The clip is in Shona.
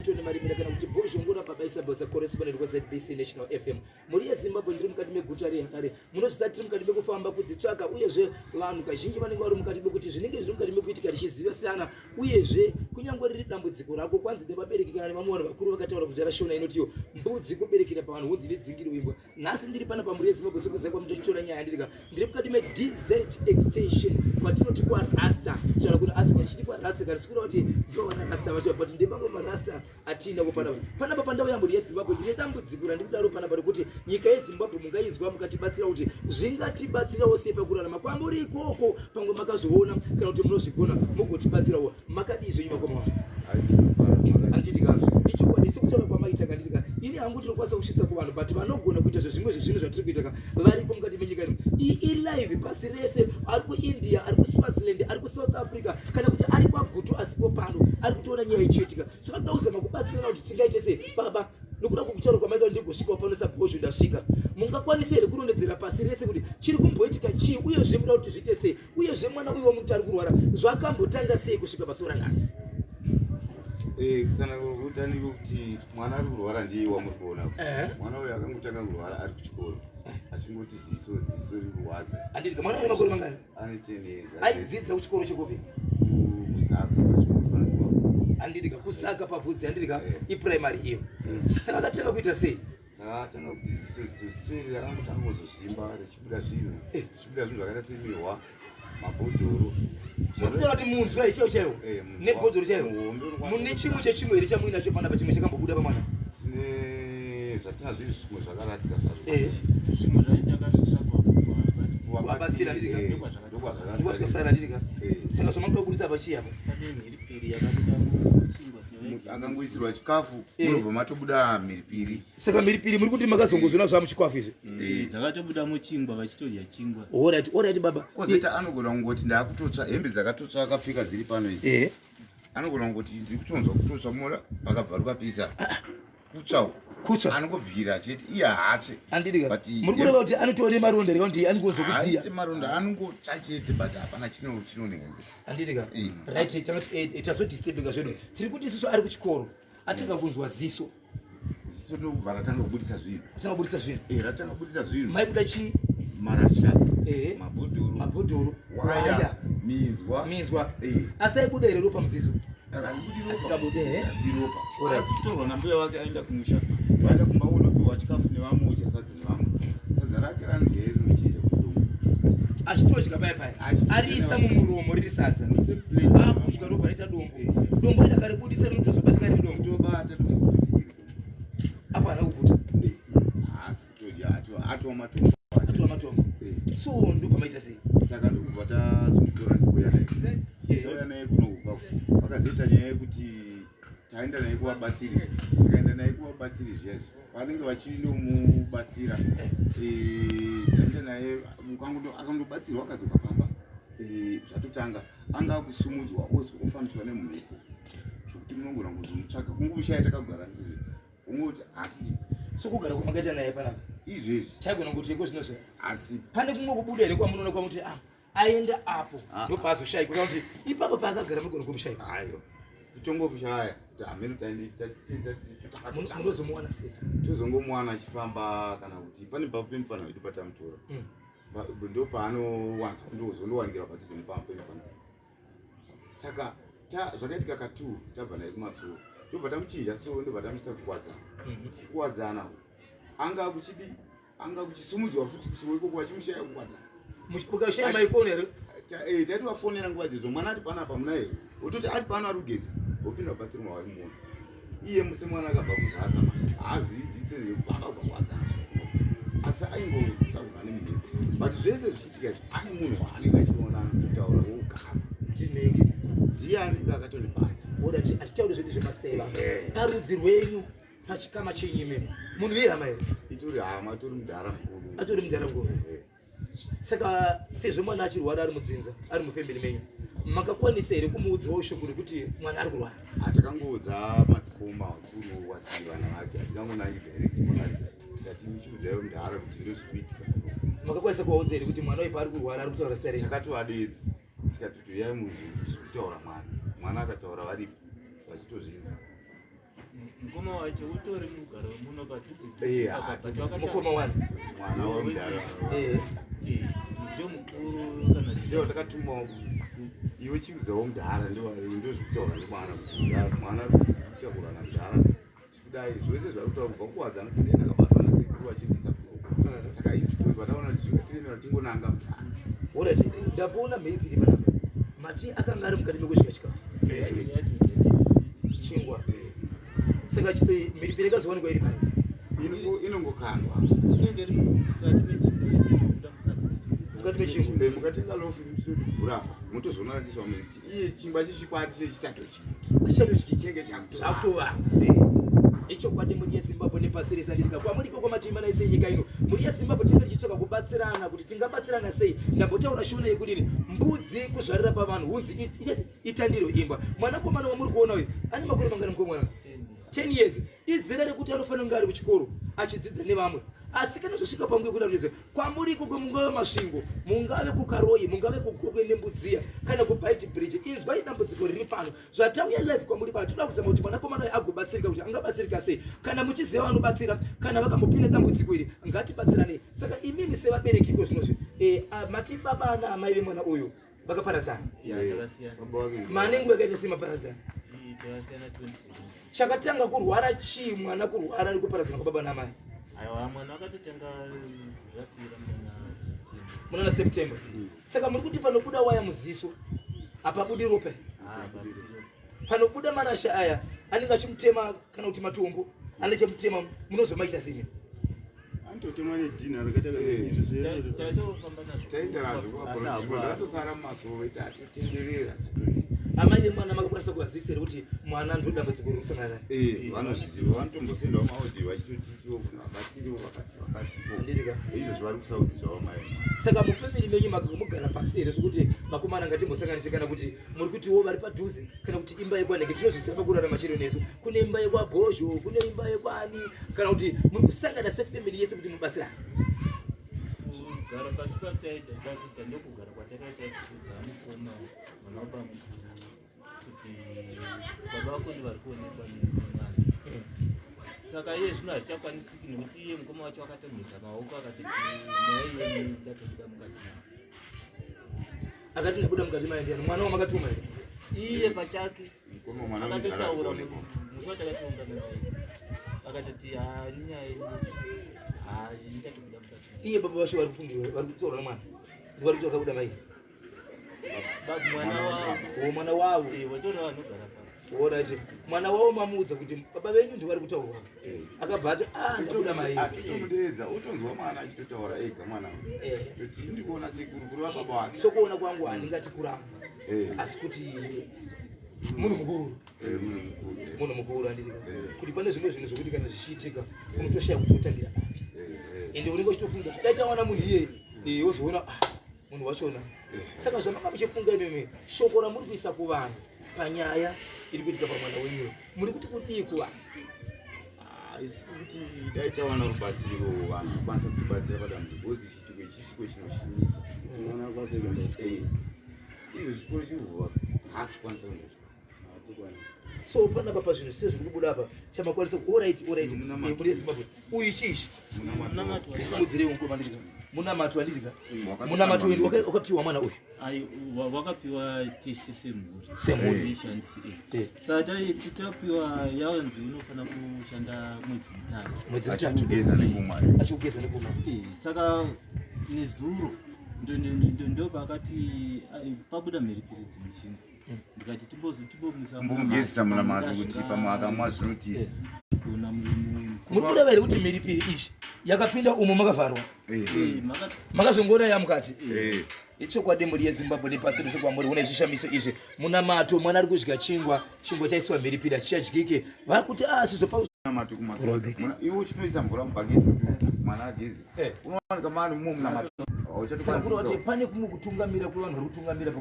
Tony Marimira kana kuti Bozhongora Babaisa Bosa correspondent kwa ZBC National FM. Muri Zimbabwe ndiri mukati meguta reHarare. Munozita tiri mukati mekufamba kudzitsvaka uyezve vanhu kazhinji vanenge vari mukati mekuti zvinenge zviri mukati mekuitika richiziva sana uyezve kunyangwe riri dambudziko rako kwanzi nevabereki kana nevamwe vanhu vakuru vakataura kuti Rashona inotiyo mbudzi kuberekera pavanhu hunzi nedzingiri wimbwa. Nhasi ndiri pana pamuri yeZimbabwe sekuziva kwamutochitora nyaya ndiri ndiri mukati meDZ extension kwatinoti kwaRasta taura kuti asi ndichiti kwaRasta kana sikura kuti ndinoona Rasta vacho but ndemamwe marasta atina panapa pandau yambo yeZimbabwe ndine dambudziko randiri kudaro panapa rekuti nyika yeZimbabwe mungaizwa mukatibatsira kuti zvingatibatsirawo sei pakurarama kwamburi ikoko pamwe makazoona kana kuti munozvigona mugotibatsirawo makadizvo nyuma kwamwa andidika ichokwadi sekutaura kwamaita kandidika ini hangu tinokwanisa kushitsa kuvanhu but vanogona kuita zvimwe zvezvinhu zvatiri kuita variko mukati menyika ino ilive pasi rese ari kuIndia ari kuSwaziland ari kuSouth Africa kana kuti ari kwagutu asipo pano ari kutoona nyaya ichiitika saka toda kuzama kubatsirana kuti tingaite sei baba nokuda kwekutaura kwamaita ndigosvikawo pano sabhozvo ndasvika mungakwanisa here kurondedzera pasi rese kuti chiri kumboitika chii uyezve muda kuti zviite sei uyezve mwana uyu wamuti ari kurwara zvakambotanga sei kusvika pazuva ranhasi kusana kutandiko kuti mwana ari kurwara ndiye wamuri kuona mwana uyu akangotanga kurwara ari kuchikoro achingoti ziso riri kurwadza andidika mwana une makore mangani ane 10 years aidzidza kuchikoro chekupi kusaka andidika kusaka pabvudzi andidika iprimary iyo saka akatanga kuita sei saka atanga kuti ziso iri rakangotanga kuzozvimba richibuda zvinhu zvakaita semirwa mabhodhoro zvakutaura kuti munzwa ichaiwo chaiwo nebhodhoro chaiwo mune chimwe chechimwe here chamuinacho panapa chimwe chakambobuda pamwana tine zvatina zviri zvimwe zvakarasika zvimwe zvaitanga zvisapabatsira ndokwazvakasara ndidika saka zvamakuda kubudisa pachii apa mhiripiri yakabuda akangoisirwa chikafu munobva matobuda mhiripiri saka mhiripiri muri kuti makazongozona zvaa muchikafu izvi dzakatobuda muchingwa vachitodya chingwa orati baba kozita anogona kungoti ndaakutotsva hembe dzakatotsva akapfeka dziri pano idzi anogona kungoti ndiri kutonzwa kutotsva mora pakabvaruka pisa kutsva anongobvira achiti iye haatsve andidika muri kureva kuti anotoone maronda reka kuti anongozokudziya maronda anongotsva chete but hapana chinonenge andidika right tazodistebinga zvedu tiri kuti isusu ari kuchikoro atanga kunzwa ziso ndokubva ratanga kubudisa zvinhu ratanga kubudisa zvinhu maibuda chii marasha mabhodhoro waya minzwa asi aibuda here ropa muziso asikabude torwa nambuya wake aenda kumusha vaenda kumbaonopiwa chikafu nevamwe uchasadza nevamwe sadza rake ranogezi muchiita kudombo achitodya paipai ariisa mumuromo riri sadza akudya ropa raita dombo ida karibudisa rinotozobatika riri dombo tobata apa hana kuguta asi kutodya atova matombo so ndobva maita sei saka ndokubva tazomutora ndikuya naye kunohuka vakazoita nyaya yekuti taenda naye kuvabatsiri tikaenda naye kuvabatsiri zvezvo vanenge vachinomubatsira taenda naye akandobatsirwa akadzoka pamba zvatotanga anga kusumudzwa ozofambiswa nemumhepo zvokuti munongona kuzomutsvaga kungomushaya takagara ndizvo ungoti asi sokugara kwamakaita naye panapa izvezvi chaigona kuti iko zvinozvo asi pane kumwe kubuda here kwamunoona kwamuti aenda apo ndobva azoshayikwa kuti ipapo paakagara munogona kumushaika ayo kutongomushaya munozomuwana sei tozongomuwana achifamba kana kuti pane papo pemufana wedu patamutora ndo paanowanzwa ndozondowanikira padhuze nepamba pemufana saka zvakaitika ka2 tabva naye kumasoro ndobva tamuchinja so ndobva tamuisa kuwadzana anga kuchisumudzwa futi kusuweko kwachimushaya kuwadzana mukashaya maifoni here taiti vafonera nguva dzidzo mwana ari pano apa muna here utoti ari pano ari kugeza opinda bathroom waimuona iye musemwana akabva kuzaka haazivi dzitsenekufamba kwawadzana asi aingosakuva nemhepo but zvese zvichiitika ane munhu waanenge achiona anototaura wogara tinenge ndiye anenge akatonibata oda kuti atitaure zvedu zvemaseva parudzi rwenyu pachikama chenyu imene munhu vehama here itori hama atori mudhara mukuru atori mudhara mukuru saka sezvo mwana achirwara ari mudzinza ari mufemberi menyu makakwanisa here kumuudzawo shoko rekuti mwana ari kurwara atakangoudza madzikoma wakuru wati vana vake atikangonangi tikati nichiudzaiwo mudhara kuti ndozvikuitika makakwanisa kuvaudza here kuti mwana waipa ari kurwara ari kutaura sare takatoadedza tikati toyai munhu kutaura mwana akataura varipo vachitozvinzwa wacho utori mugaro muno padhuze mukoma wani mwana wamudhara ndio mukuru kana ndio takatuma iwe chiudzawo mudhara ndio zvekutaura nemwana mwana kutakura na mudhara kudai zvese zvakutaura kwakuwadza anopinda akabatwa nasekuru vachindisa saka izvi vataona tiri tingonanga mudhara orati ndapona mhiripiri panapa mati akanga ari mukati mekwezvika chikafu chingwa saka mhiripiri ikazowanikwa iri pai inongokandwa inenge iri mukati mechingwa mukati mechingwa mukatenga lofi mutovhura mutozoona tiswa iye chingwa chichikwati chinenge chakutova icho kwadi muri yezimbabwe nepasi rese andidika kwamuri koko matimana ese nyika ino muri yezimbabwe tinenge tichitoka kubatsirana kuti tingabatsirana sei ndambotaura shona yekudini mbudzi kuzvarira pavanhu hunzi itandiro imba mwanakomana wamuri kuona uyu ane makore mangani mukomwana 10 years izera rekuti anofanira kunge ari kuchikoro achidzidza nevamwe asi kana zvosvika panguva yekuda kuti kwamuri koko mungave masvingo mungave kukaroyi mungave kugogwe nembudziya kana kubhaiti bridge inzwai dambudziko riri pano zvatauya live kwamuri pano toda kuzama kuti mwanakomana uyu agobatsirika kuti angabatsirika sei kana muchiziva vanobatsira kana vakambopinda dambudziko iri ngatibatsiranei saka imimi sevaberekiko zvinozvi mati baba naamai vemwana uyu vakaparadzana manengu yakaita semaparadzana chakatanga kurwara chii mwana kurwara nekuparadzana kwababa naamai aiwa mwana akatotenga zvapira muna September saka muri kuti panobuda waya muziso apabudi ropa panobuda marasha aya anenge achimutema kana kuti matombo anechemutema munozomaita sei antotema nedhina rakatogataitazvokatosara mumasoro tatotenderera amai vemwana makakwanisa kuvazivisira kuti mwana ndodambudziko rokusangana naye vanozviziva vanotombosendawo maudhiyo vachitotitiwo vabatsiriwo vakatipo izvo zvari kusaudi zvavamai saka mufamili menyu mugara pasi here zvekuti makomana ngatimbosanganishe kana kuti muri kutiwo vari padhuze kana kuti imba yekwanhenge tinozviziva pakurarama chiro nesu kune imba yekwabhozho kune imba yekwani kana kuti muri kusangana sefamili yese kuti mubatsirane kugara pasi kwataida dakuita ndokugara kwatakaita kuudza mukoma mwana wababa kuti baba vako ndivari kuonekwa nemwana saka iye zvino hazvichakwanisiki nekuti iye mukoma wacho akatomhisa maoko akati nyaya iyeni ndatobuda mukati akati ndabuda mukati maendeano mwana wamakatuma here iye pachake akatotaura musi watakatonga naye akatoti nyaya yenyu ndatobuda mukati iye baba vacho vari kufungiwa vari kutaura nemwana ndivari kuti vakabuda mai mwana wavo watora vanogara pa orati mwana wavo mamuudza kuti baba venyu ndivari kutaurwa akabva ati ndabuda mai atomudeedza utonzwa mwana achitotaura ega mwana kuti ndikuona sekurukuru vababa wake sokuona kwangu handingati kuramba asi kuti munhu mukuru andiri kuti pane zvimwe zvinhu zvokuti kana zvichiitika unotoshaya kuti utangira papi ende unenge uchitofunga daita mwana munhu iyeye wozoona munhu wachona saka zvamanga muchifunga imimi shoko ramuri kuisa kuvanhu panyaya iri kuitika pamwana wenyu muri kuti kudii kuvanhu isi kuti daita wana rubatsiro vanhu vakwanisa kutibatsira padambudziko kozi chituko ichisviko chinoshimisa unoona kwasekenda izvo chikoro chivhura hasi kwanisa kundozva so panapa pazvinhu sezviri kubuda apa chamakwanisa oright muri yezimbabwe uyu chiishi isimudzirei unkomandika munamato andidika munamato wendi wakapiwa mwana uyu wakapiwa tisi semhuri saka tapiwa yawanzi unofana kushanda mwedzi mitatu achikugeza nekumwa saka nezuro ndo pakati pabuda mhiripiri dzimichina ndikati timbomugezisa munamato kuti pamwe akamwa zvinotisa muri kuda vairi kuti mhiripiri izvi yakapinda umo makavharwa makazongoona yamukati ichokwadi muri yezimbabwe nepasi rese kwamuri una zvishamiso izvi muna mato mwana ari kudya chingwa chaisiwa mhiripiri achichadyike vari kuti sizopamato kumasoro iwe uchinoisa mvura mubhaketi kuti mwana ageze unowanika mani mumo munamato saka kuti pane kumwe kutungamira kuri vanhu vari kutungamira